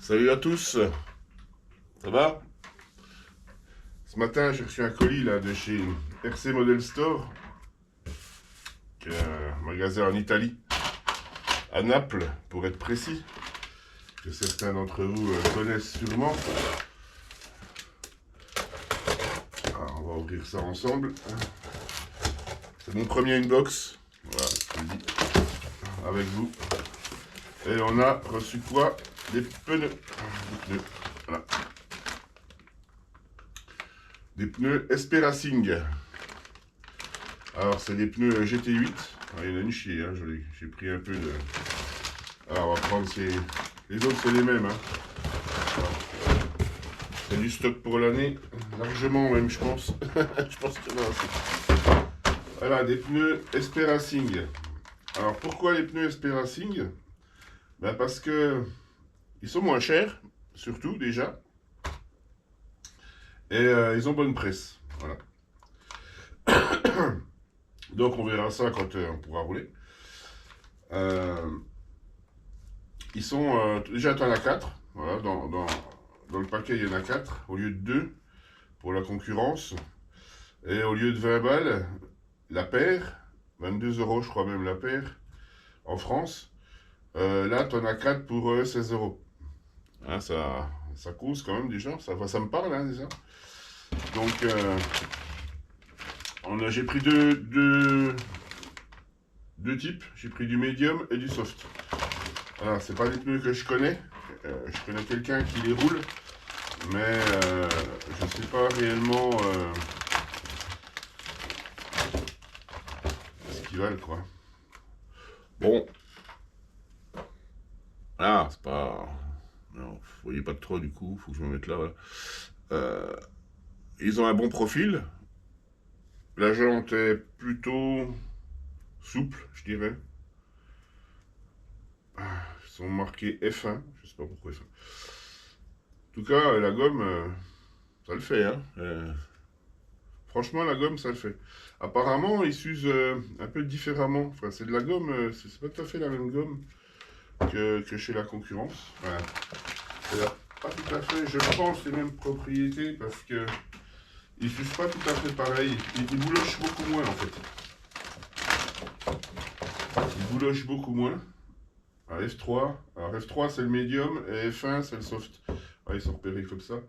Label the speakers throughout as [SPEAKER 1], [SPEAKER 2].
[SPEAKER 1] Salut à tous, ça va? Ce matin j'ai reçu un colis là de chez RC Model Store, qui est un magasin en Italie, à Naples pour être précis, que certains d'entre vous connaissent sûrement. Alors, on va ouvrir ça ensemble. C'est mon premier inbox, voilà, je le dis, avec vous. Et on a reçu quoi? Des pneus. Voilà. Des pneus Espera Racing. Alors, c'est des pneus GT8. Ah, il y en a une chier, hein, j'ai pris un peu de. Alors, on va prendre ces. Les autres, c'est les mêmes. Hein. C'est du stock pour l'année. Largement, même, je pense. Je pense qu'il y en a assez. Voilà, des pneus Espera Racing. Alors, pourquoi les pneus Espera Racing? Ben, parce que ils sont moins chers, surtout, déjà. Et ils ont bonne presse. Voilà. Donc, on verra ça quand on pourra rouler. Ils sont déjà, tu en as 4. Voilà, dans le paquet, il y en a 4 au lieu de 2 pour la concurrence. Et au lieu de 20 balles, la paire, 22 euros, je crois même la paire, en France. Là, tu en as 4 pour 16 euros. Hein, ça cause quand même déjà, ça me parle hein, déjà. Donc, j'ai pris deux types. J'ai pris du médium et du soft. Voilà, c'est pas des pneus que je connais. Je connais quelqu'un qui les roule, mais je ne sais pas réellement ce qu'ils valent, quoi. Bon, ah, c'est pas. Non, vous voyez pas trop du coup, faut que je me mette là. Voilà. Euh, Ils ont un bon profil. La jante est plutôt souple, je dirais. Ils sont marqués F1, je sais pas pourquoi F1. En tout cas, la gomme, ça le fait, hein. Franchement, la gomme, ça le fait. Apparemment, ils s'usent un peu différemment. Enfin, c'est de la gomme, c'est pas tout à fait la même gomme que chez la concurrence. Voilà. C'est pas tout à fait, je pense, les mêmes propriétés parce que ils s'usent pas tout à fait pareil. Ils boulochent beaucoup moins en fait. Ils boulochent beaucoup moins. Alors, F3, alors F3 c'est le médium et F1 c'est le soft. Ah, ils sont repérés comme ça.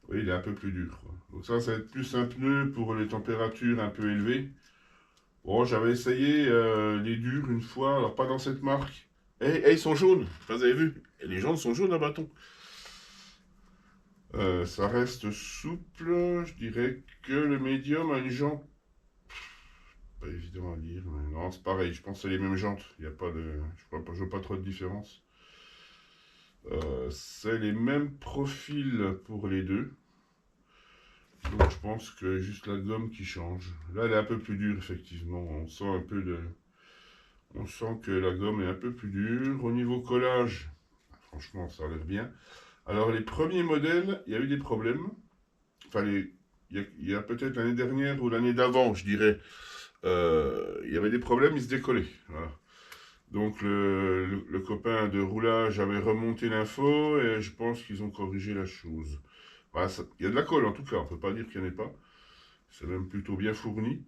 [SPEAKER 1] Oui, il est un peu plus dur, quoi. Donc ça va être plus un pneu pour les températures un peu élevées. Bon, j'avais essayé les durs une fois, alors pas dans cette marque. Ils sont jaunes, vous avez vu? Et les jantes sont jaunes à bâton. Ça reste souple, je dirais que le médium a une jante. Pas évident à lire, mais non, c'est pareil, je pense que c'est les mêmes jantes. Il y a pas de. Je vois pas trop de différence. C'est les mêmes profils pour les deux. Donc je pense que juste la gomme qui change. Là, elle est un peu plus dure, effectivement. On sent un peu de. On sent que la gomme est un peu plus dure. Au niveau collage, franchement, ça a l'air bien. Alors, les premiers modèles, il y a eu des problèmes. Enfin, il y a peut-être l'année dernière ou l'année d'avant, je dirais. Il y avait des problèmes, ils se décollaient. Voilà. Donc, le copain de roulage avait remonté l'info et je pense qu'ils ont corrigé la chose. Voilà, il y a de la colle en tout cas, on ne peut pas dire qu'il n'y en ait pas. C'est même plutôt bien fourni.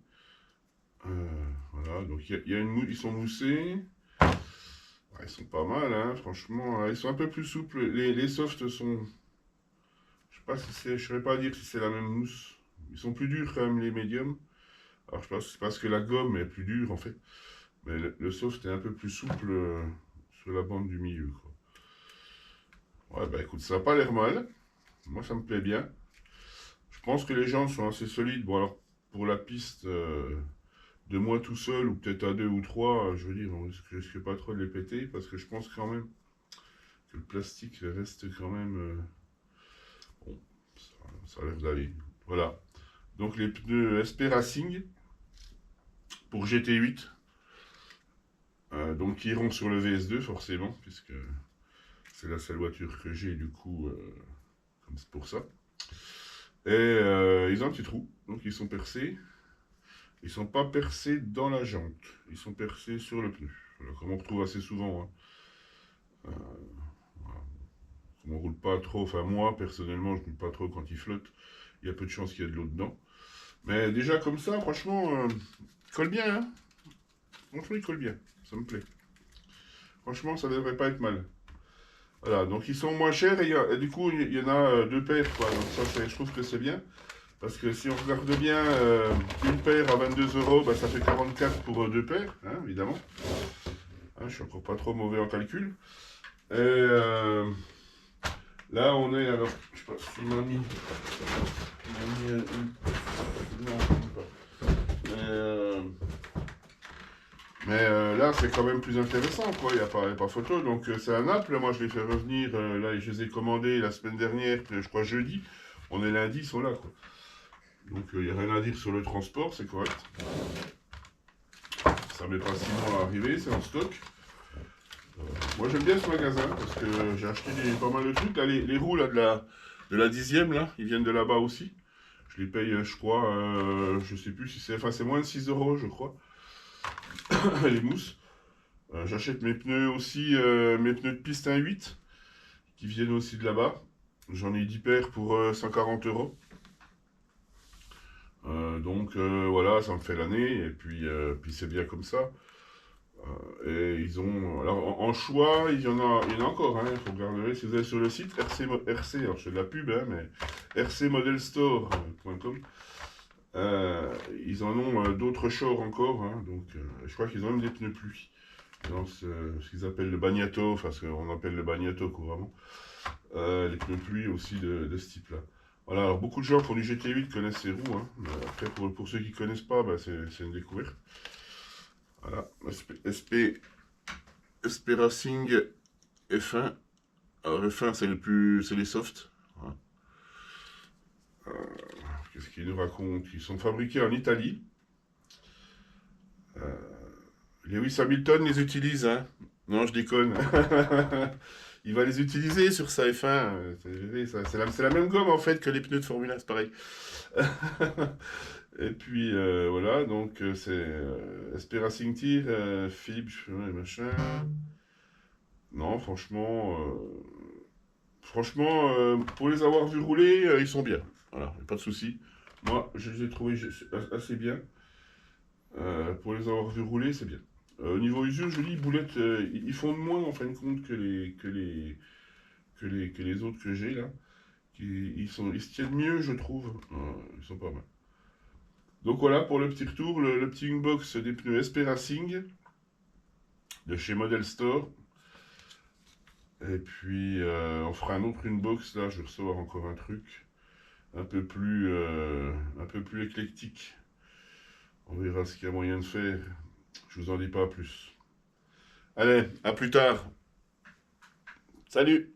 [SPEAKER 1] Voilà, donc ils sont moussés. Ouais, ils sont pas mal, hein, franchement. Ils sont un peu plus souples. Les softs sont. Je sais pas si c'est. Je saurais pas dire si c'est la même mousse. Ils sont plus durs quand même, les médiums. Alors je pense que c'est parce que la gomme est plus dure en fait. Mais le soft est un peu plus souple sur la bande du milieu, quoi. Ouais, bah écoute, ça n'a pas l'air mal. Moi, ça me plaît bien. Je pense que les jantes sont assez solides. Bon, alors, pour la piste, de moi tout seul, ou peut-être à deux ou trois, je veux dire, je risque pas trop de les péter, parce que je pense quand même que le plastique reste quand même. Bon, ça a l'air d'aller. Voilà. Donc les pneus SP Racing pour GT8. Donc qui iront sur le VS2 forcément, puisque c'est la seule voiture que j'ai du coup, comme c'est pour ça. Et ils ont un petit trou, donc ils sont percés. Ils sont pas percés dans la jante, ils sont percés sur le pneu. Voilà, comme on retrouve assez souvent. Hein. Voilà. on roule pas trop, enfin moi personnellement je roule pas trop quand il flotte, il y a peu de chances qu'il y ait de l'eau dedans. Mais déjà comme ça, franchement, il colle bien, hein. Franchement il colle bien, ça me plaît. Franchement ça devrait pas être mal. Voilà, donc ils sont moins chers et du coup il y en a deux paires quoi, donc ça je trouve que c'est bien. Parce que si on regarde bien, une paire à 22 euros, bah, ça fait 44 pour deux paires, hein, évidemment. Hein, je suis encore pas trop mauvais en calcul. Et là, on est alors, je sais pas si il m'a mis non, pas. Là, c'est quand même plus intéressant, quoi. Il n'y a pas photo. Donc, c'est un Naples. Moi, je les fais revenir. Là, je les ai commandés la semaine dernière, je crois jeudi. On est lundi, ils sont là, quoi. Donc, il n'y a rien à dire sur le transport, c'est correct. Ça met pas 6 mois à arriver, c'est en stock. Moi j'aime bien ce magasin parce que j'ai acheté pas mal de trucs. Là, les roues là, de la 10e, là, ils viennent de là-bas aussi. Je les paye, je crois, je sais plus si c'est. Enfin, c'est moins de 6 euros, je crois. Les mousses. J'achète mes pneus aussi, mes pneus de piste 1.8 qui viennent aussi de là-bas. J'en ai 10 paires pour 140 euros. Voilà, ça me fait l'année et puis c'est bien comme ça. Et ils ont. Alors en choix, il y en a encore, hein, il faut regarder. Si vous allez sur le site RC, alors je fais de la pub, hein, mais rcmodelstore.com, ils en ont d'autres shorts encore, hein, donc je crois qu'ils ont même des pneus pluie. Dans ce qu'ils appellent le bagnato, enfin ce qu'on appelle le bagnato couramment. Les pneus pluie aussi de ce type-là. Voilà, alors beaucoup de gens pour du GT8 connaissent ces roues, hein, mais après pour ceux qui ne connaissent pas, bah, c'est une découverte. Voilà, SP Racing F1. Alors F1 c'est les softs. Voilà. Qu'est-ce qu'ils nous racontent? Ils sont fabriqués en Italie. Lewis Hamilton les utilise, hein? Non, je déconne. Il va les utiliser sur sa F1. C'est la même gomme en fait que les pneus de Formule 1, c'est pareil. Et puis voilà, donc c'est SP Racing Tir, Philippe, machin. Non, franchement, pour les avoir vus rouler, ils sont bien. Voilà, pas de souci. Moi, je les ai trouvés assez bien. Pour les avoir vus rouler, c'est bien. Au niveau usure, je dis, boulettes, ils font de moins en fin de compte que les autres que j'ai là. Ils se tiennent mieux, je trouve. Ils sont pas mal. Donc voilà pour le petit retour, le petit unbox des pneus SP Racing de chez Model Store. Et puis on fera un autre unbox là, je vais recevoir encore un truc un peu plus éclectique. On verra ce qu'il y a moyen de faire. Je vous en dis pas plus. Allez, à plus tard. Salut!